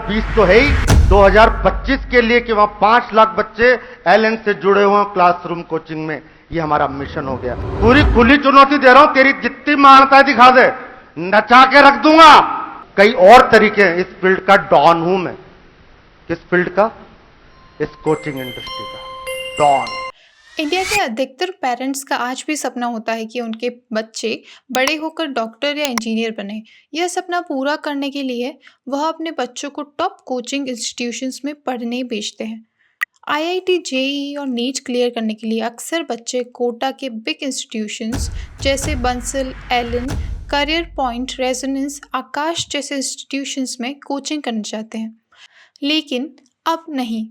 2020 तो है ही, 2025 के लिए कि वहां 5 लाख बच्चे एलएन से जुड़े हुए हैं क्लासरूम कोचिंग में, ये हमारा मिशन हो गया। पूरी खुली चुनौती दे रहा हूं, तेरी जितनी महानता है दिखा दे, नचा के रख दूंगा। कई और तरीके हैं, इस फील्ड का डॉन हूं मैं। किस फील्ड का? इस कोचिंग इंडस्ट्री का डॉन। इंडिया के अधिकतर पेरेंट्स का आज भी सपना होता है कि उनके बच्चे बड़े होकर डॉक्टर या इंजीनियर बने। यह सपना पूरा करने के लिए वह अपने बच्चों को टॉप कोचिंग इंस्टीट्यूशंस में पढ़ने भेजते हैं। आईआईटी, जेईई और नीट क्लियर करने के लिए अक्सर बच्चे कोटा के बिग इंस्टीट्यूशंस जैसे Bansal, Allen, Career Point, Resonance, Aakash जैसे इंस्टीट्यूशंस में कोचिंग करने जाते हैं। लेकिन अब नहीं।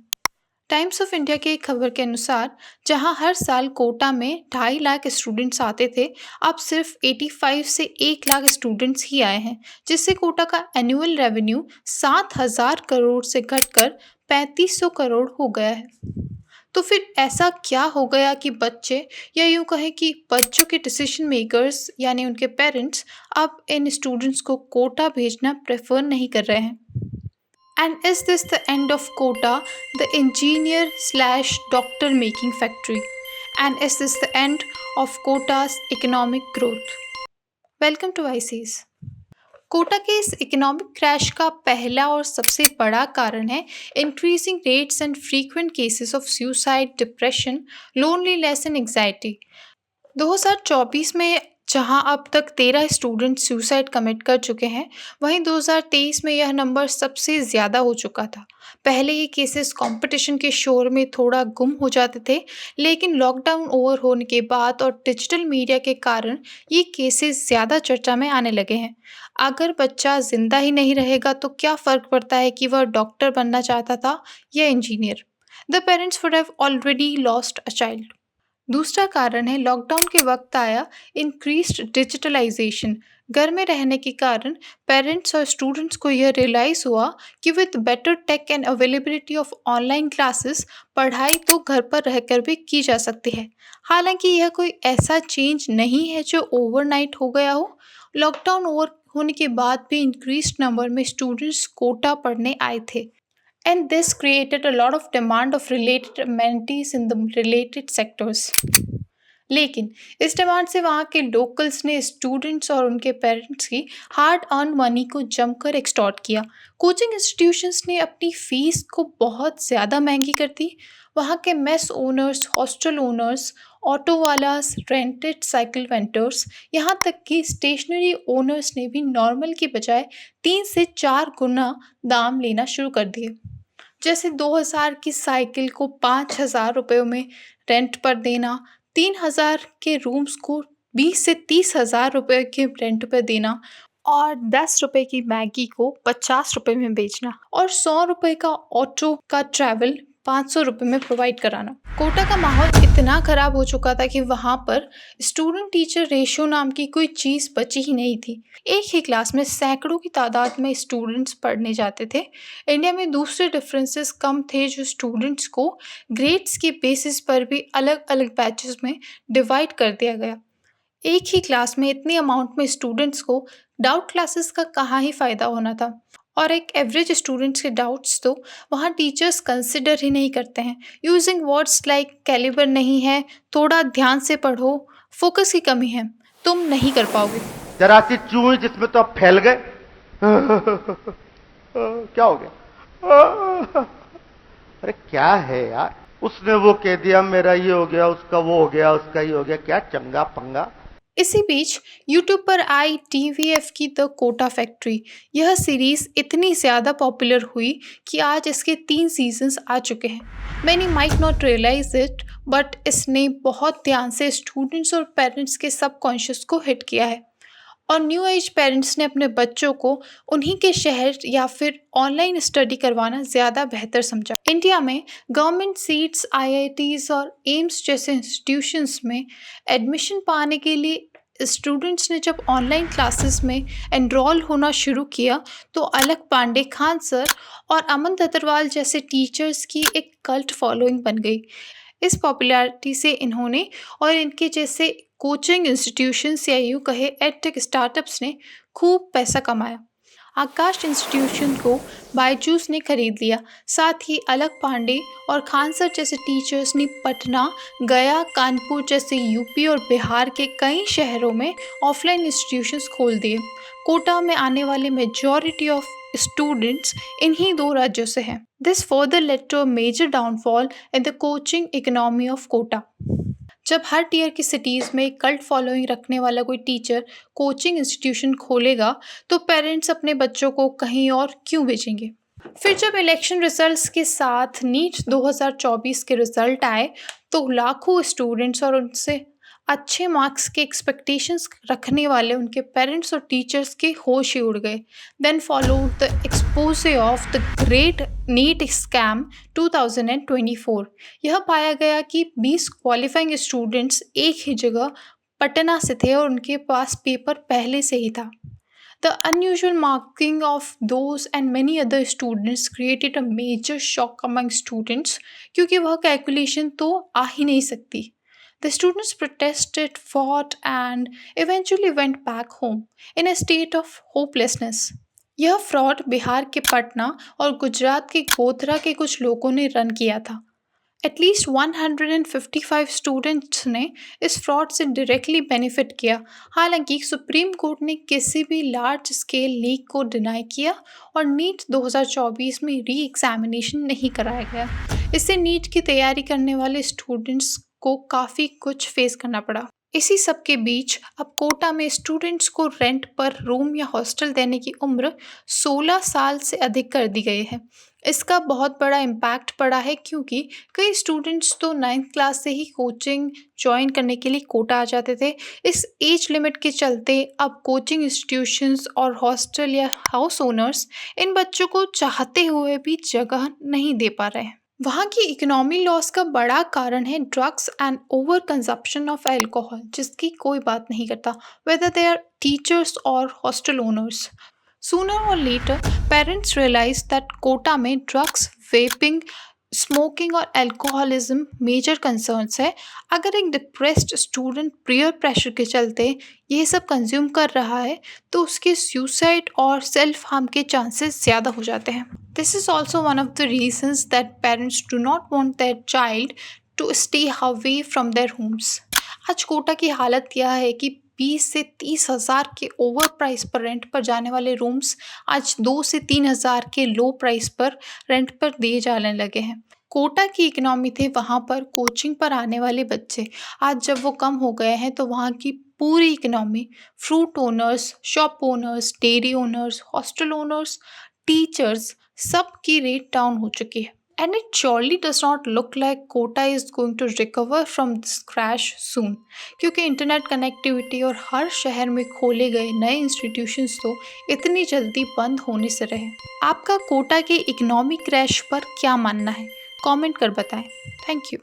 टाइम्स ऑफ इंडिया की एक खबर के अनुसार जहां हर साल कोटा में 2.5 लाख स्टूडेंट्स आते थे, अब सिर्फ 85 से 1 लाख स्टूडेंट्स ही आए हैं, जिससे कोटा का एनुअल रेवेन्यू 7,000 करोड़ से घटकर 3,500 करोड़ हो गया है। तो फिर ऐसा क्या हो गया कि बच्चे, या यूं कहें कि बच्चों के डिसीजन मेकर्स यानी उनके पेरेंट्स, अब इन स्टूडेंट्स को कोटा भेजना प्रेफर नहीं कर रहे हैं? And is this the end of Kota, the engineer slash doctor making factory? And is this the end of Kota's economic growth? Welcome to ICs. Kota के इस इकोनॉमिक क्रैश का पहला और सबसे बड़ा कारण है increasing rates and frequent cases of suicide, depression, loneliness and anxiety. 2024 में जहां अब तक 13 स्टूडेंट सुसाइड कमिट कर चुके हैं, वहीं 2023 में यह नंबर सबसे ज़्यादा हो चुका था। पहले ये केसेस कंपटीशन के शोर में थोड़ा गुम हो जाते थे, लेकिन लॉकडाउन ओवर होने के बाद और डिजिटल मीडिया के कारण ये केसेस ज़्यादा चर्चा में आने लगे हैं। अगर बच्चा ज़िंदा ही नहीं रहेगा तो क्या फ़र्क पड़ता है कि वह डॉक्टर बनना चाहता था या engineer? The parents would have already lost a child. दूसरा कारण है लॉकडाउन के वक्त आया इंक्रीज्ड डिजिटलाइजेशन। घर में रहने के कारण पेरेंट्स और स्टूडेंट्स को यह रियलाइज़ हुआ कि with better tech and availability of online classes, पढ़ाई तो घर पर रहकर भी की जा सकती है। हालांकि यह कोई ऐसा चेंज नहीं है जो ओवरनाइट हो गया हो। लॉकडाउन ओवर होने के बाद भी इंक्रीज्ड नंबर में स्टूडेंट्स कोटा पढ़ने आए थे, and this created a lot of demand of related amenities in the related sectors. लेकिन इस डिमांड से वहाँ के लोकल्स ने स्टूडेंट्स और उनके पेरेंट्स की हार्ड अर्न मनी को जमकर एक्सटॉर्ट किया। कोचिंग इंस्टीट्यूशंस ने अपनी फीस को बहुत ज़्यादा महंगी कर दी। वहाँ के mess owners, hostel owners, auto वालास, रेंटेड साइकिल वेंडर्स, यहाँ तक कि स्टेशनरी ओनर्स ने भी नॉर्मल की बजाय 3 से 4 गुना दाम लेना शुरू कर दिए। जैसे 2,000 की साइकिल को 5,000 रुपयों में रेंट पर देना, 3,000 के रूम्स को 20 से 30,000 रुपये के रेंट पर देना, और 10 रुपये की मैगी को 50 रुपये में बेचना, और 100 रुपये का ऑटो का ट्रैवल 500 रुपये में प्रोवाइड कराना। कोटा का माहौल इतना ख़राब हो चुका था कि वहाँ पर स्टूडेंट टीचर रेशियो नाम की कोई चीज़ बची ही नहीं थी। एक ही क्लास में सैकड़ों की तादाद में स्टूडेंट्स पढ़ने जाते थे। इंडिया में दूसरे डिफरेंसेस कम थे, जो स्टूडेंट्स को ग्रेड्स के बेसिस पर भी अलग अलग बैचेस में डिवाइड कर दिया गया। एक ही क्लास में इतनी अमाउंट में स्टूडेंट्स को डाउट क्लासेस का कहाँ ही फ़ायदा होना था, और एक एवरेज स्टूडेंट्स के डाउट्स तो वहाँ टीचर्स कंसिडर ही नहीं करते हैं। यूजिंग वर्ड्स लाइक कैलिबर नहीं है, थोड़ा ध्यान से पढ़ो, फोकस की कमी है, तुम नहीं कर पाओगे। जरा सी चूही जिसमें तो अब फैल गए। क्या हो गया? अरे क्या है यार, उसने वो कह दिया, मेरा ये हो गया, उसका वो हो गया, उसका ये हो गया, क्या चंगा पंगा। इसी बीच यूट्यूब पर आई टीवीएफ की द कोटा फैक्ट्री, यह सीरीज इतनी ज़्यादा पॉपुलर हुई कि आज इसके 3 सीजन्स आ चुके हैं। Many might not realise it, but इसने बहुत ध्यान से स्टूडेंट्स और पेरेंट्स के सबकॉन्शियस को हिट किया है, और न्यू एज पेरेंट्स ने अपने बच्चों को उन्हीं के शहर या फिर ऑनलाइन स्टडी करवाना ज़्यादा बेहतर समझा। इंडिया में गवर्नमेंट सीट्स, आईआईटीज़ और एम्स जैसे इंस्टीट्यूशंस में एडमिशन पाने के लिए स्टूडेंट्स ने जब ऑनलाइन क्लासेस में एनरोल होना शुरू किया, तो अलक पांडे खान सर और अमन दत्तरवाल जैसे टीचर्स की एक कल्ट फॉलोइंग बन गई। इस पॉपुलैरिटी से इन्होंने और इनके जैसे कोचिंग इंस्टीट्यूशंस या यूँ कहे एडटेक स्टार्टअप्स ने खूब पैसा कमाया। आकाश इंस्टीट्यूशन को बायजूस ने खरीद लिया। साथ ही अलग पांडे और खान सर जैसे टीचर्स ने पटना, गया, कानपुर जैसे यूपी और बिहार के कई शहरों में ऑफलाइन इंस्टीट्यूशंस खोल दिए। कोटा में आने वाले मेजॉरिटी ऑफ स्टूडेंट्स इन्हीं दो राज्यों से हैं। This further led to a major downfall in the coaching economy of Kota. जब हर टीयर की सिटीज़ में एक कल्ट फॉलोइंग रखने वाला कोई टीचर कोचिंग इंस्टीट्यूशन खोलेगा तो पेरेंट्स अपने बच्चों को कहीं और क्यों भेजेंगे। फिर जब इलेक्शन रिजल्ट्स के साथ नीट 2024 के रिजल्ट आए तो लाखों स्टूडेंट्स और उनसे अच्छे मार्क्स के एक्सपेक्टेशंस रखने वाले उनके पेरेंट्स और टीचर्स के होश ही उड़ गए। Then followed the expose of the great NEET scam 2024। यह पाया गया कि 20 क्वालिफाइंग स्टूडेंट्स एक ही जगह पटना से थे और उनके पास पेपर पहले से ही था। The unusual marking of those and many other students created a major shock among students क्योंकि वह कैलकुलेशन तो आ ही नहीं सकती। The students protested, fought, and eventually went back home in a state of hopelessness. यह fraud Bihar के पटना और गुजरात के गोधरा के कुछ लोगों ने रन किया था। एटलीस्ट 155 स्टूडेंट्स ने इस फ्रॉड से डायरेक्टली बेनिफिट किया। हालांकि सुप्रीम कोर्ट ने किसी भी लार्ज स्केल लीक को डिनाई किया और नीट 2024 में री एग्जामिनेशन नहीं कराया गया। इससे नीट की तैयारी करने वाले स्टूडेंट्स को काफ़ी कुछ फेस करना पड़ा। इसी सब के बीच अब कोटा में स्टूडेंट्स को रेंट पर रूम या हॉस्टल देने की उम्र 16 साल से अधिक कर दी गई है। इसका बहुत बड़ा इम्पैक्ट पड़ा है क्योंकि कई स्टूडेंट्स तो 9th क्लास से ही कोचिंग ज्वाइन करने के लिए कोटा आ जाते थे। इस एज लिमिट के चलते अब कोचिंग इंस्टीट्यूशंस और हॉस्टल या हाउस ओनर्स इन बच्चों को चाहते हुए भी जगह नहीं दे पा रहे हैं। वहाँ की इकोनॉमी लॉस का बड़ा कारण है drugs and over consumption of alcohol, जिसकी कोई बात नहीं करता वेदर दे आर टीचर्स और hostel owners. Sooner or later, parents realize that Kota में ड्रग्स, वेपिंग, स्मोकिंग और अल्कोहलिज्म मेजर कंसर्न्स है। अगर एक डिप्रेस्ड स्टूडेंट पीयर प्रेशर के चलते ये सब कंज्यूम कर रहा है तो उसके सुसाइड और सेल्फ हार्म के चांसेस ज़्यादा हो जाते हैं। This is also one of the reasons that parents do not want their child to stay away from their homes. आज कोटा की हालत यह है कि 20 से 30 हज़ार के ओवर प्राइस पर रेंट पर जाने वाले रूम्स आज 2 से 3 हज़ार के लो प्राइस पर रेंट पर दिए जाने लगे हैं। कोटा की इकोनॉमी थे वहाँ पर कोचिंग पर आने वाले बच्चे, आज जब वो कम हो गए हैं तो वहाँ की पूरी economy fruit owners, shop owners, dairy owners, hostel owners, teachers सब की रेट डाउन हो चुकी है। And it surely does not look like Kota is going to recover from this crash soon, क्योंकि इंटरनेट कनेक्टिविटी और हर शहर में खोले गए नए इंस्टीट्यूशंस तो इतनी जल्दी बंद होने से रहे। आपका कोटा के इकोनॉमिक क्रैश पर क्या मानना है? कमेंट कर बताएं। Thank you.